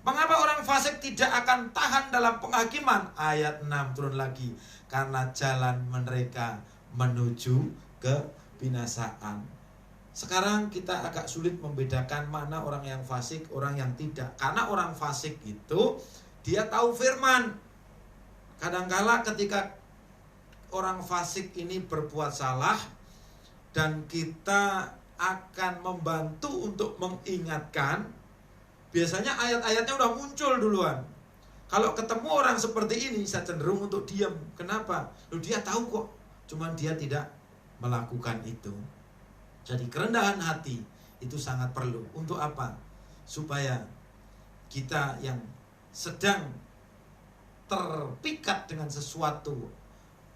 Mengapa orang fasik tidak akan tahan dalam penghakiman? Ayat 6, turun lagi. Karena jalan mereka menuju kebinasaan. Sekarang kita agak sulit membedakan mana orang yang fasik, orang yang tidak. Karena orang fasik itu dia tahu firman. Kadangkala ketika orang fasik ini berbuat salah dan kita akan membantu untuk mengingatkan, biasanya ayat-ayatnya udah muncul duluan. Kalau ketemu orang seperti ini, saya cenderung untuk diam. Kenapa? Loh, dia tahu kok, cuman dia tidak melakukan itu. Jadi kerendahan hati itu sangat perlu. Untuk apa? Supaya kita yang sedang terpikat dengan sesuatu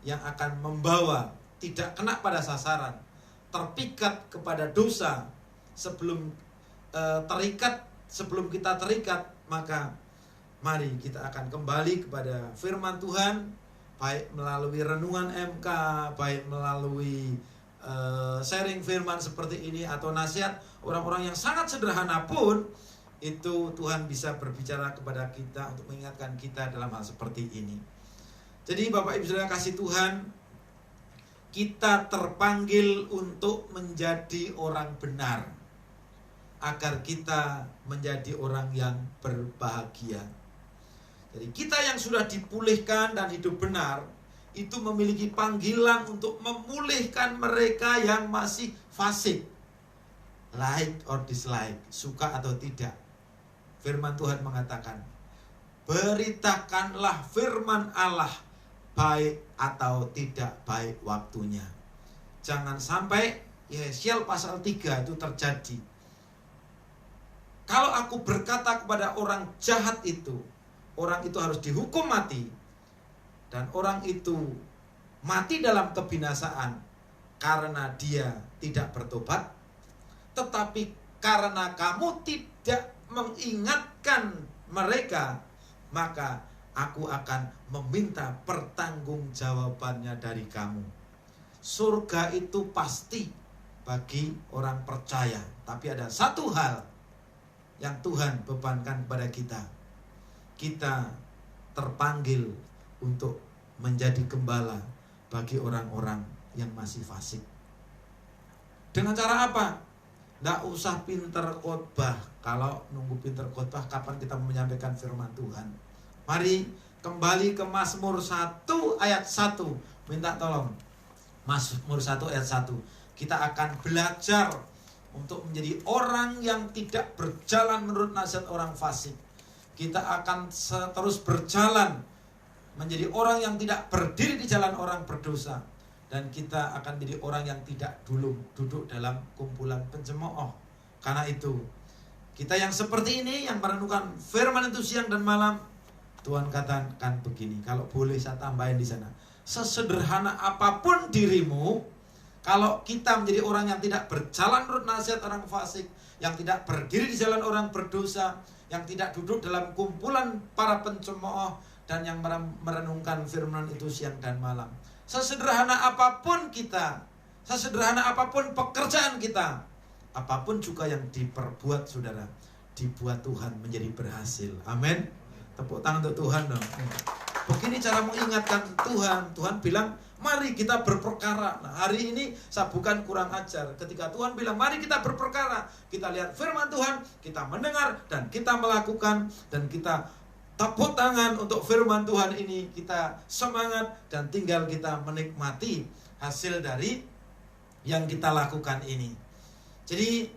yang akan membawa tidak kena pada sasaran, terpikat kepada dosa, sebelum kita terikat, maka mari kita akan kembali kepada firman Tuhan, baik melalui renungan MK, baik melalui sharing firman seperti ini, atau nasihat orang-orang yang sangat sederhana pun, itu Tuhan bisa berbicara kepada kita untuk mengingatkan kita dalam hal seperti ini. Jadi Bapak Ibu Saudara kasih Tuhan, kita terpanggil untuk menjadi orang benar, agar kita menjadi orang yang berbahagia. Jadi kita yang sudah dipulihkan dan hidup benar, itu memiliki panggilan untuk memulihkan mereka yang masih fasik. Like or dislike, suka atau tidak. Firman Tuhan mengatakan, beritakanlah firman Allah, baik atau tidak baik waktunya. Jangan sampai Yesial pasal 3 itu terjadi. Kalau aku berkata kepada orang jahat itu, orang itu harus dihukum mati, dan orang itu mati dalam kebinasaan karena dia tidak bertobat, tetapi karena kamu tidak mengingatkan mereka, maka aku akan meminta pertanggungjawabannya dari kamu. Surga itu pasti bagi orang percaya, tapi ada satu hal yang Tuhan bebankan kepada kita. Kita terpanggil untuk menjadi gembala bagi orang-orang yang masih fasik. Dengan cara apa? Nggak usah pinter khotbah. Kalau nunggu pinter khotbah, kapan kita menyampaikan firman Tuhan? Mari kembali ke Mazmur 1 ayat 1. Minta tolong. Mazmur 1 ayat 1. Kita akan belajar untuk menjadi orang yang tidak berjalan menurut nasihat orang fasik. Kita akan terus berjalan menjadi orang yang tidak berdiri di jalan orang berdosa. Dan kita akan menjadi orang yang tidak duduk dalam kumpulan pencemooh. Karena itu, kita yang seperti ini, yang merenungkan firman itu siang dan malam, Tuhan katakan begini, kalau boleh saya tambahin di sana. Sesederhana apapun dirimu, kalau kita menjadi orang yang tidak berjalan menurut nasihat orang fasik, yang tidak berdiri di jalan orang berdosa, yang tidak duduk dalam kumpulan para pencemooh, dan yang merenungkan firman itu siang dan malam. Sesederhana apapun kita, sesederhana apapun pekerjaan kita, apapun juga yang diperbuat saudara, dibuat Tuhan menjadi berhasil. Amin. Tepuk tangan untuk Tuhan dong. Begini cara mengingatkan Tuhan. Tuhan bilang, mari kita berperkara. Nah, hari ini saya bukan kurang ajar. Ketika Tuhan bilang, mari kita berperkara, kita lihat firman Tuhan, kita mendengar, dan kita melakukan, dan kita tepuk tangan untuk firman Tuhan ini, kita semangat, dan tinggal kita menikmati hasil dari yang kita lakukan ini. Jadi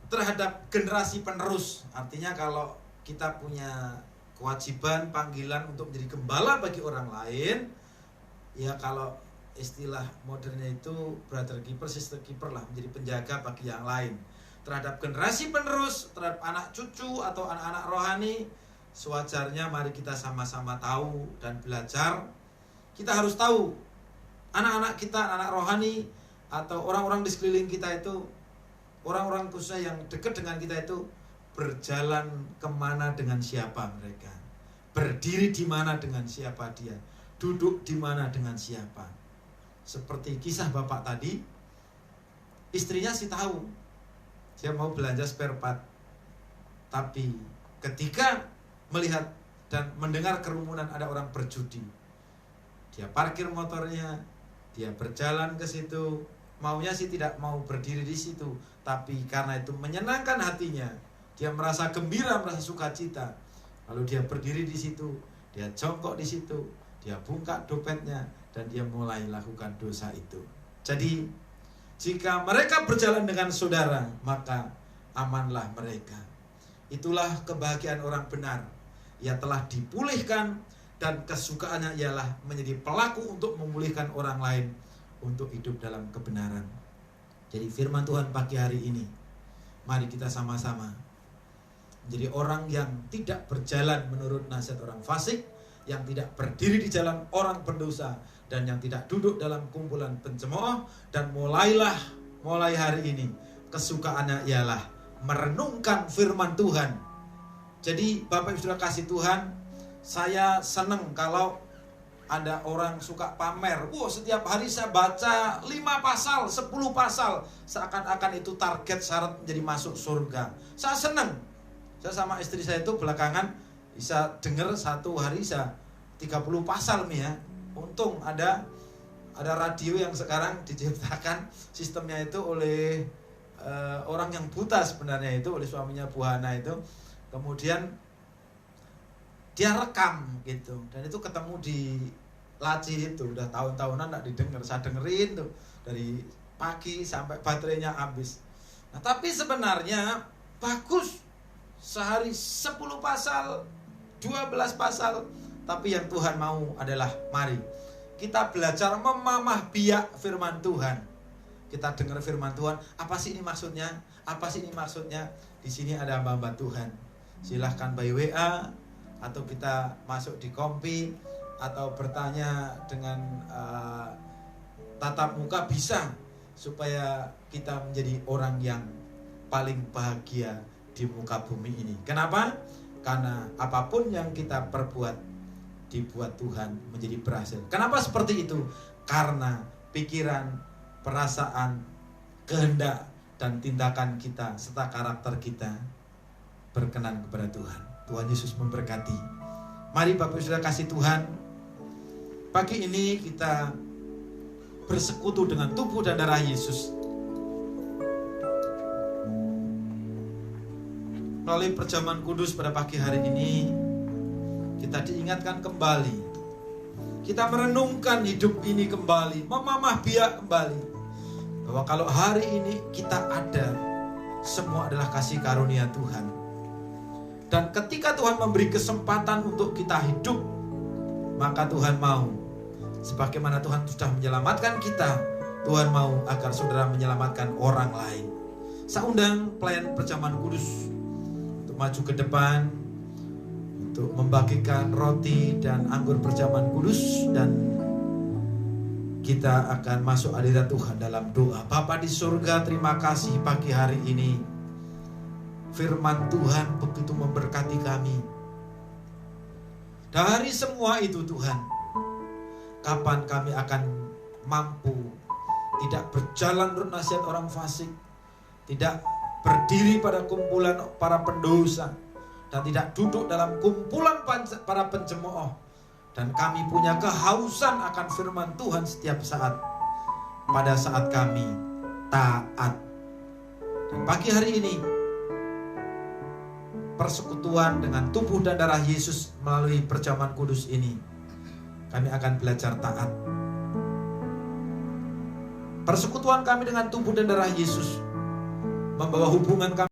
terhadap generasi penerus, artinya kalau kita punya kewajiban, panggilan untuk menjadi gembala bagi orang lain, ya kalau istilah modernnya itu brother keeper, sister keeper lah, menjadi penjaga bagi yang lain. Terhadap generasi penerus, terhadap anak cucu atau anak-anak rohani, sewajarnya mari kita sama-sama tahu dan belajar. Kita harus tahu anak-anak kita, anak rohani atau orang-orang di sekeliling kita itu, orang-orang khususnya yang dekat dengan kita itu, berjalan kemana dengan siapa mereka, berdiri di mana dengan siapa dia, duduk di mana dengan siapa. Seperti kisah bapak tadi, istrinya sih tahu dia mau belanja spare part, tapi ketika melihat dan mendengar kerumunan ada orang berjudi, dia parkir motornya, dia berjalan ke situ. Maunya sih tidak mau berdiri di situ, tapi karena itu menyenangkan hatinya, dia merasa gembira, merasa sukacita. Lalu dia berdiri di situ, dia jongkok di situ, dia buka dompetnya, dan dia mulai lakukan dosa itu. Jadi jika mereka berjalan dengan saudara, maka amanlah mereka. Itulah kebahagiaan orang benar. Ia telah dipulihkan, dan kesukaannya ialah menjadi pelaku untuk memulihkan orang lain untuk hidup dalam kebenaran. Jadi firman Tuhan pagi hari ini, mari kita sama-sama menjadi orang yang tidak berjalan menurut nasihat orang fasik, yang tidak berdiri di jalan orang berdosa, dan yang tidak duduk dalam kumpulan pencemooh. Dan mulai hari ini kesukaannya ialah merenungkan firman Tuhan. Jadi Bapak Ibu sudah kasih Tuhan, saya senang kalau ada orang suka pamer. Setiap hari saya baca 5 pasal, 10 pasal, seakan-akan itu target syarat menjadi masuk surga. Saya senang. Saya sama istri saya itu belakangan bisa dengar satu hari bisa 30 pasal nih ya. Untung ada radio yang sekarang diciptakan sistemnya itu oleh orang yang buta sebenarnya, itu oleh suaminya Bu Hana itu. Kemudian dia rekam gitu, dan itu ketemu di laci itu, udah tahun-tahunan gak didengar. Saya dengerin tuh dari pagi sampai baterainya habis. Nah, tapi sebenarnya bagus sehari 10 pasal, 12 pasal. Tapi yang Tuhan mau adalah mari kita belajar memamah biak firman Tuhan. kita dengar firman Tuhan, apa sih ini maksudnya? Apa sih ini maksudnya? Di sini ada hamba-hamba Tuhan. Silahkan by WA, atau kita masuk di Kompi, atau bertanya dengan tatap muka bisa, supaya kita menjadi orang yang paling bahagia di muka bumi ini. Kenapa? Karena apapun yang kita perbuat dibuat Tuhan menjadi berhasil. Kenapa seperti itu? Karena pikiran, perasaan, kehendak, dan tindakan kita serta karakter kita berkenan kepada Tuhan. Tuhan Yesus memberkati. Mari Bapak Saudara kasih Tuhan, pagi ini kita bersekutu dengan tubuh dan darah Yesus. Melalui perjamuan kudus pada pagi hari ini, kita diingatkan kembali, kita merenungkan hidup ini kembali, memamah biak kembali, bahwa kalau hari ini kita ada, semua adalah kasih karunia Tuhan. Dan ketika Tuhan memberi kesempatan untuk kita hidup, maka Tuhan mau, sebagaimana Tuhan sudah menyelamatkan kita, Tuhan mau agar saudara menyelamatkan orang lain. Saya undang pelayan perjamuan kudus untuk maju ke depan, untuk membagikan roti dan anggur perjamuan kudus, dan kita akan masuk hadirat Tuhan dalam doa. Bapa di surga, terima kasih pagi hari ini. Firman Tuhan begitu memberkati kami. Dari semua itu Tuhan, kapan kami akan mampu tidak berjalan menurut nasihat orang fasik, tidak berdiri pada kumpulan para pendosa, dan tidak duduk dalam kumpulan para pencemooh. Dan kami punya kehausan akan firman Tuhan setiap saat, pada saat kami taat. Dan pagi hari ini, persekutuan dengan tubuh dan darah Yesus melalui perjamuan kudus ini, kami akan belajar taat. Persekutuan kami dengan tubuh dan darah Yesus membawa hubungan kami